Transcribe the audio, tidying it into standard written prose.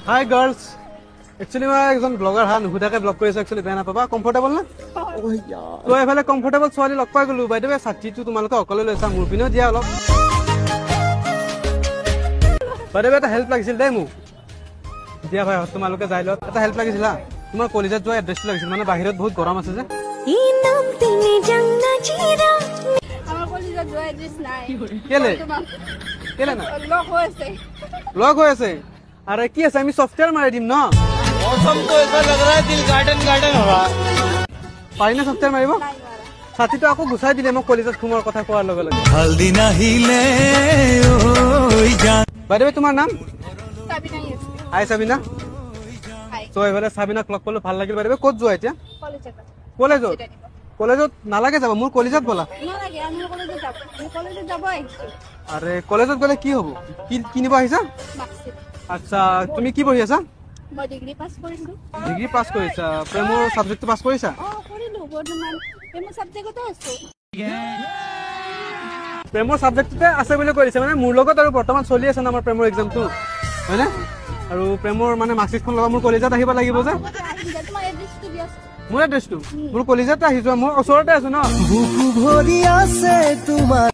Hi girls. Actually মই একজন blogger হা নুহুদাকে ব্লগ কৰিছো actually বেয়া নাপাবা কমফৰ্টেবল না ও ইয়াৰ তো এফালে কমফৰ্টেবল ছোৱালী লগ পাই গলো বাই দে ছাতিটো তোমালোকে অকলে লৈছা মোৰ পিনেও দিয়া অলপ বাই দে এটা হেল্প লাগিছিল দে মোক দিয়া ভাই তোমালোকে যাই লত এটা হেল্প লাগিছিল তোমাৰ কলেজত যোৱা এড্ৰেছটো লাগিছিল মানে বাহিৰত বহুত গৰম আছে যে ই নাম তুমি জানা জিৰা আমাৰ কলেজত যোৱা এড্ৰেছ নাই কেলে না লগ হৈ আছে अरे की ऐसा सॉफ्टवेयर मारे दिम ना मौसम तो ऐसा लग रहा है दिल गार्डन गार्डन होगा पारी ना सॉफ्टवेयर मारिबो साथी तो आको घुसाई दिले म कॉलेजत खुमर कथा कोৱাৰ लगे लगे हल्दी नाहिले ओई जान बाय द वे তোমাৰ नाम সাবিনা हाय साबिना হাই তো এবাৰে সাবিনা ক্লক কৰলে ভাল লাগিল বাই দ वे কত যোৱা এতিয়া কলেজত কলেজত নালাগে যাব মোৰ কলেজত বলা নালাগে আমি কলেজত যাব আহিছো আরে কলেজত গলে কি হ'ব কি নিব আহিছা মার্কশিট আচ্ছা তুমি কি পঢ়ি আছা মই ডিগ্ৰী পাস কৰিছো ডিগ্ৰী পাস কৰিছা প্ৰেমৰ সাবজেক্টটো পাস কৰিছা কৰিলো বৰ্তমান প্ৰেমৰ সাবজেক্টতে আছো প্ৰেমৰ সাবজেক্টতে আছে বুলি কৰিছে মানে মোৰ লগত আৰু বৰ্তমান চলি আছে না আমাৰ প্ৰেমৰ এক্সামটো হয়নে আৰু প্ৰেমৰ মানে মাৰ্কশিটখন লগা মোৰ কলেজত আহিব লাগিব যে তোমাৰ এড্ৰেছটো দিয়া মোৰ এড্ৰেছটো মোৰ কলেজত আহি যোৱা মোৰ ওচৰতে আছো ন বুকু ভৰি আছে তোমাৰ